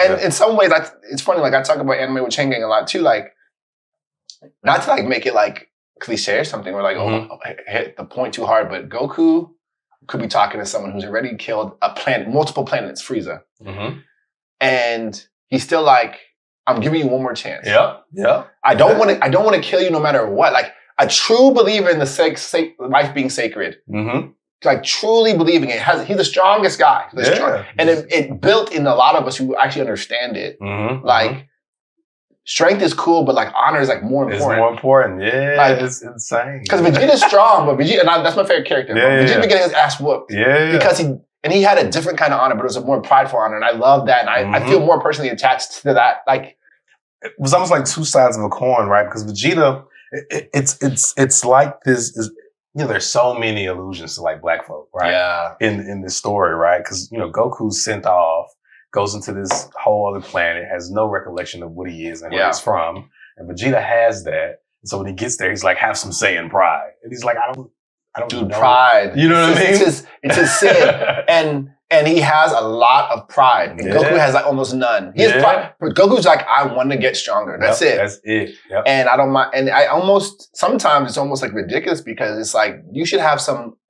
And in some ways, it's funny. Like I talk about anime with Chain Gang a lot too. Like not to like make it like cliche or something, or like hit the point too hard. But Goku could be talking to someone who's already killed a planet, multiple planets, Frieza, and he's still like, "I'm giving you one more chance." Yeah. I don't want to kill you no matter what. Like a true believer in the life being sacred. Like truly believing it. He's the strongest guy. And it built in a lot of us who actually understand it. Like strength is cool, but like honor is like more important. It's more important. Yeah, like, it's insane. Because Vegeta's strong, but that's my favorite character. Vegeta been getting his ass whooped. Because he had a different kind of honor, but it was a more prideful honor, and I love that. And I feel more personally attached to that. Like it was almost like two sides of a coin, right? Because Vegeta, it's like this. There's so many allusions to like black folk, right? Yeah. In this story, right? Because Goku's sent off, goes into this whole other planet, has no recollection of what he is and where he's from, and Vegeta has that. And so when he gets there, he's like, have some say in pride, and he's like, I don't Dude, know. pride. You know what I mean? It's his sin, and he has a lot of pride. And Goku has like almost none. He has pride, but Goku's like, I want to get stronger. That's it. That's it. Yep. And I don't mind. And sometimes it's almost like ridiculous because it's like you should have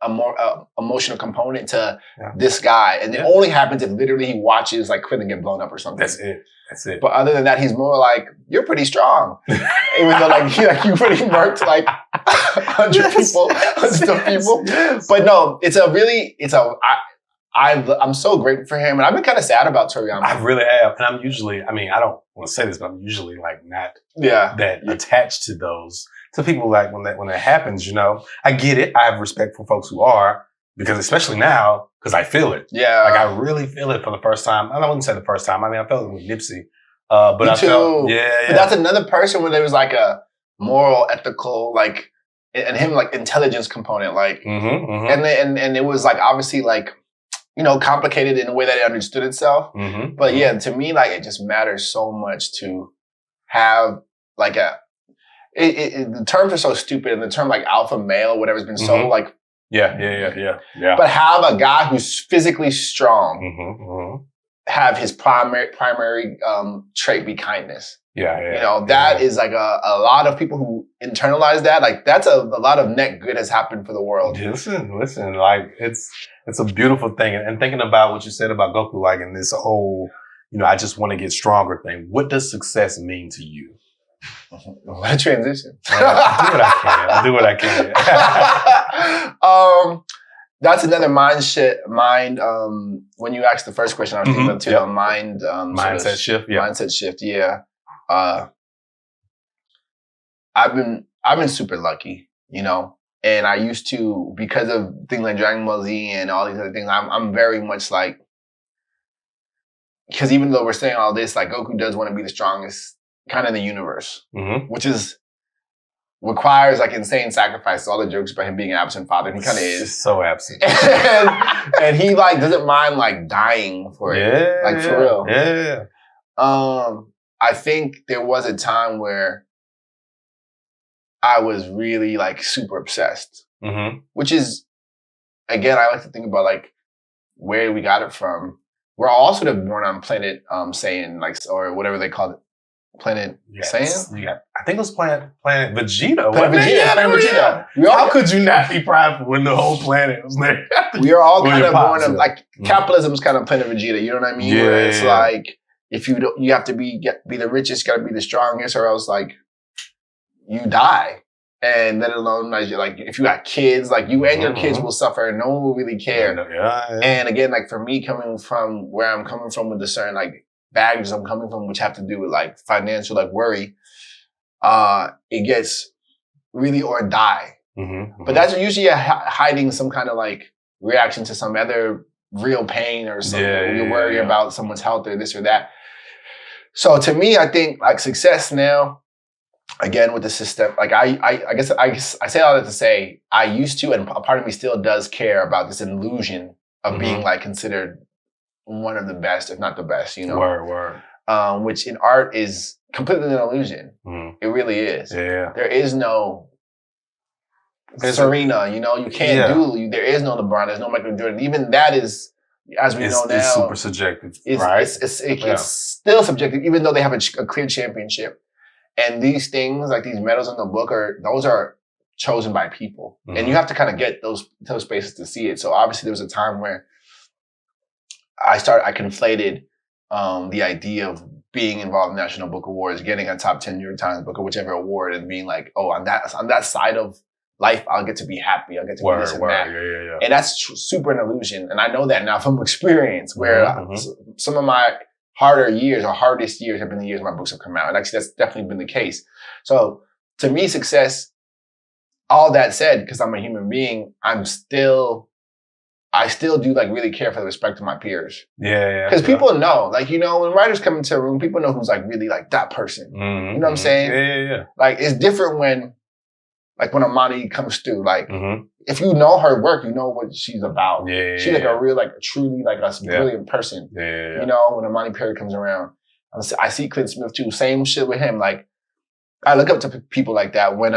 a more emotional component to this guy, and it only happens if literally he watches like Krillin get blown up or something. That's it. But other than that, he's more like, you're pretty strong. Even though you pretty murked like 100 people. Yes. But no, I'm so grateful for him. And I've been kind of sad about Toriyama. I really have. And I'm usually, I don't want to say this, but I'm usually like not that attached to people like when that happens, I get it. I have respect for folks who are, because especially now, because I feel it. Yeah. Like I really feel it for the first time. I wouldn't say the first time. I felt it with Nipsey. But Me I too. felt, But that's another person where there was like a moral, ethical, like, and him like intelligence component, like, and it was like obviously like, complicated in a way that it understood itself. But yeah, to me, like it just matters so much to have like the terms are so stupid, and the term like alpha male, whatever's been so like. Yeah. But have a guy who's physically strong have his primary trait be kindness. That is like a lot of people who internalize that. Like that's a lot of net good has happened for the world. Listen, like it's a beautiful thing. And thinking about what you said about Goku, like in this whole, I just want to get stronger thing. What does success mean to you? What a transition. I do what I can. That's another mind. When you asked the first question, I was thinking of too. Mindset shift. Yeah. Mindset shift. Yeah. I've been super lucky, and I used to, because of things like Dragon Ball Z and all these other things. I'm very much like, because even though we're saying all this, like Goku does want to be the strongest kind of in the universe, which requires like insane sacrifice. All the jokes about him being an absent father, and he kind of is so absent, and he like doesn't mind like dying for it, like for real. Yeah. I think there was a time where I was really like super obsessed, which is, again, I like to think about like where we got it from. We're all sort of born on planet Saiyan, like, or whatever they call it. Planet Saiyan? I think it was Planet Vegeta. Planet Vegeta. How could you not be prideful when the whole planet was there? We are all kind of born of like capitalism is kind of Planet Vegeta. You know what I mean? Where it's like if you have to be the richest, got to be the strongest, or else like you die. And let alone like if you got kids, like you and your kids will suffer, and no one will really care. And again, like for me, coming from where I'm coming from with the certain like baggages I'm coming from, which have to do with like financial like worry, it gets really or die. But that's usually hiding some kind of like reaction to some other real pain or something. You're worried about someone's health or this or that. So to me, I think like success now, again with the system, like I guess I say all that to say I used to, and a part of me still does care about this illusion of being like considered one of the best, if not the best, Word. Which in art is completely an illusion. It really is. Yeah. There is no Serena, you can't do, there is no LeBron, there's no Michael Jordan. Even that is as we know now, it's super subjective, right? It's still subjective, even though they have a clear championship. And these things, like these medals in the book, those are chosen by people, and you have to kind of get those spaces to see it. So obviously, there was a time where I conflated the idea of being involved in National Book Awards, getting a top 10 New York Times book or whichever award, and being like, oh, on that side of life, I'll get to be happy. I'll get to be this and that. Yeah. And that's super an illusion. And I know that now from experience, where some of my hardest years have been the years my books have come out. And actually, that's definitely been the case. So to me, success, all that said, because I'm a human being, I still do like really care for the respect of my peers. Yeah. Because people know, like, you know, when writers come into a room, people know who's like really like that person. You know what I'm saying? Yeah. Like, it's different when Amani comes through. Like, if you know her work, you know what she's about. She's like a real, like, truly like a brilliant person. You know, when Amani Perry comes around, I see Clint Smith too. Same shit with him. Like, I look up to people like that when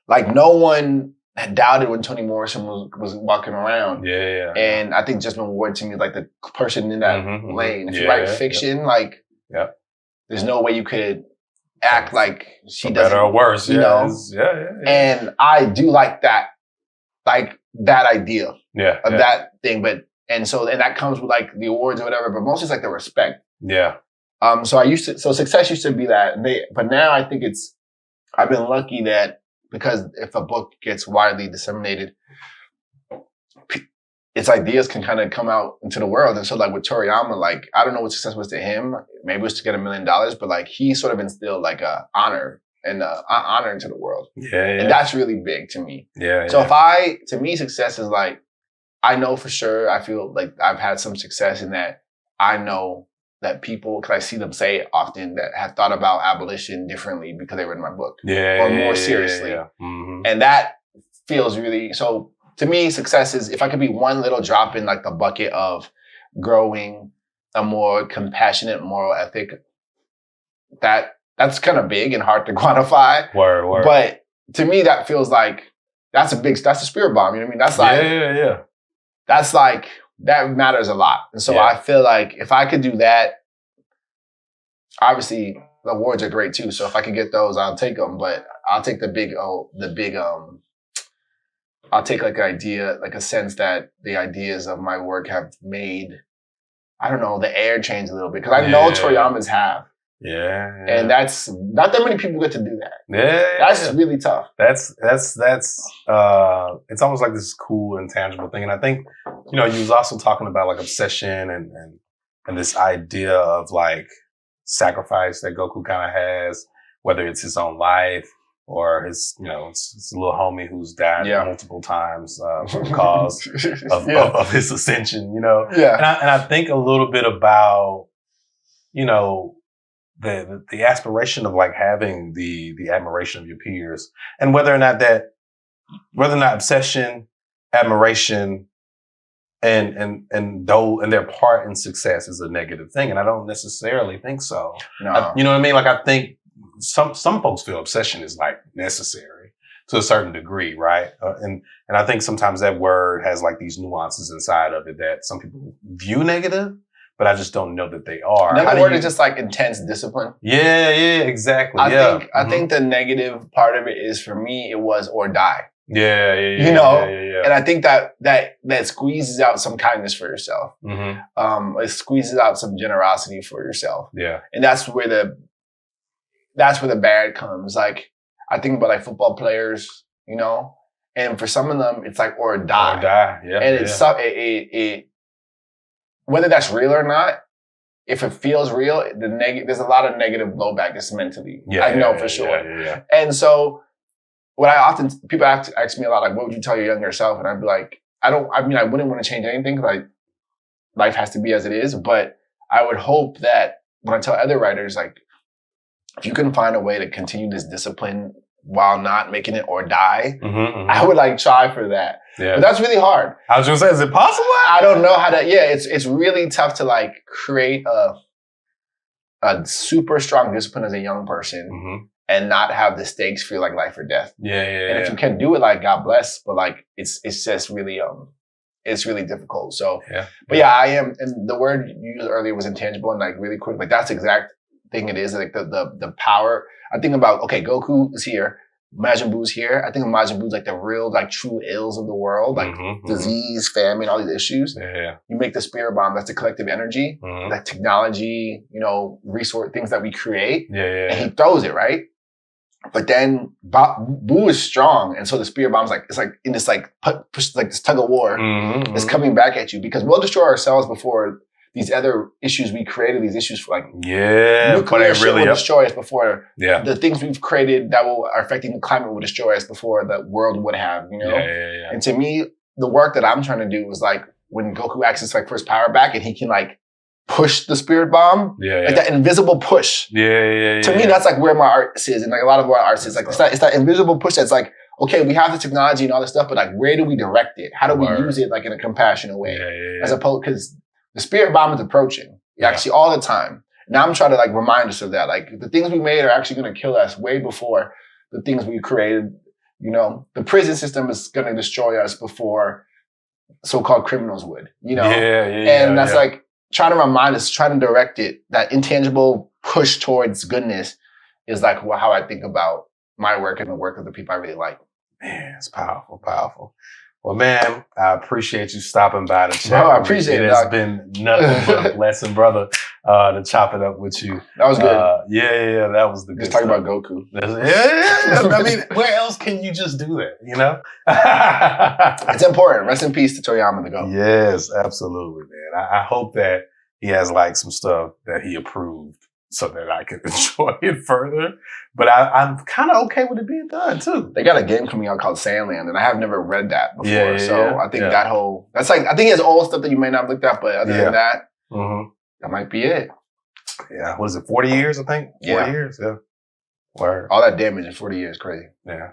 like no one had doubted when Toni Morrison was walking around. And I think Jesmyn Ward to me is like the person in that lane. If you write fiction, like, there's no way you could act like she doesn't. Better or worse, you know? And I do like that idea of that thing. And that comes with like the awards or whatever, but mostly it's like the respect. So success used to be that. But now I think I've been lucky that, because if a book gets widely disseminated, its ideas can kind of come out into the world. And so like with Toriyama, like, I don't know what success was to him. Maybe it was to get $1 million, but like he sort of instilled like a honor into the world. And that's really big to me. So to me, success is like, I know for sure, I feel like I've had some success in that I know that people, because I see them say it often, that have thought about abolition differently because they read my book. Or more seriously. And that feels really, so to me, success is if I could be one little drop in like the bucket of growing a more compassionate moral ethic, that's kind of big and hard to quantify. Word. But to me, that feels like, that's a spirit bomb. You know what I mean? That's like, that's like, that matters a lot. And so I feel like if I could do that, obviously the awards are great too. So if I could get those, I'll take them. But I'll take I'll take like an idea, like a sense that the ideas of my work have made, I don't know, the air change a little bit. Because I know Toriyama's have. And that's not that many people get to do that. That's really tough. That's it's almost like this cool intangible thing. And I think, you know, you was also talking about like obsession and this idea of like sacrifice that Goku kind of has, whether it's his own life or his, you know, it's a little homie who's died multiple times for the cause of his ascension, you know. And I think a little bit about, you know, the aspiration of like having the admiration of your peers, and whether or not obsession, admiration, and their part in success is a negative thing. And I don't necessarily think so. No. You know what I mean? Like, I think some folks feel obsession is like necessary to a certain degree, right? And I think sometimes that word has like these nuances inside of it that some people view negative, but I just don't know that they are. Another word is just like intense discipline. Yeah, exactly. I think the negative part of it is, for me, it was or die. You know? And I think that squeezes out some kindness for yourself. It squeezes out some generosity for yourself. And that's where the bad comes. Like, I think about like football players, you know, and for some of them, it's like or die. And it's whether that's real or not, if it feels real, there's a lot of negative blowback just mentally. I know for sure. And so people ask me a lot, like, what would you tell your younger self? And I'd be like, I wouldn't want to change anything, because life has to be as it is. But I would hope that when I tell other writers, like, if you can find a way to continue this discipline while not making it or die, I would like try for that. But that's really hard. I was going to say, is it possible? I don't know how to, it's really tough to like create a super strong discipline as a young person and not have the stakes feel like life or death. And if you can do it, like, God bless, but like, it's just really, it's really difficult. So, but yeah, I am. And the word you used earlier was intangible, and like really quick, like that's the exact thing it is. Like the power. I think about, okay, Goku is here. Majin Buu's here. I think of Majin Buu's like the real, like true ills of the world, like disease, famine, all these issues. Yeah. You make the spirit bomb. That's the collective energy, like technology, you know, resource things that we create. Yeah. And he throws it, right? But then Buu is strong, and so the spirit bomb's like it's like in this like push like this tug of war is coming back at you because we'll destroy ourselves before these other issues we created. These issues for like nuclear shit will destroy us before the things we've created that are affecting the climate will destroy us before the world would have. You know, and to me, the work that I'm trying to do is like when Goku accesses like first power back and he can like push the spirit bomb, like that invisible push. To me, that's like where my art is, and like a lot of our art is like it's that invisible push that's like, okay, we have the technology and all this stuff, but like, where do we direct it? How do we use it like in a compassionate way? As opposed, because the spirit bomb is approaching, actually all the time. Now I'm trying to like remind us of that. Like the things we made are actually going to kill us way before the things we created. You know, the prison system is going to destroy us before so-called criminals would. You know, and that's like. Trying to remind us, trying to direct it, that intangible push towards goodness is like how I think about my work and the work of the people I really like. Man, it's powerful, powerful. Well, man, I appreciate you stopping by to chat. Bro, I appreciate it. It has been nothing but a blessing, brother, to chop it up with you. That was good. That was the good Just talking about Goku. I mean, where else can you just do that, you know? It's important. Rest in peace to Toriyama the Goat. Yes, absolutely, man. I hope that he has like some stuff that he approved so that I can enjoy it further. But I'm kind of okay with it being done too. They got a game coming out called Sandland, and I have never read that before. So I think that's like, I think he has all stuff that you may not have looked at, but other than that, that might be it. Yeah. What is it? 40 years, I think? 40 years. Yeah. Word. All that damage in 40 years, crazy. Yeah.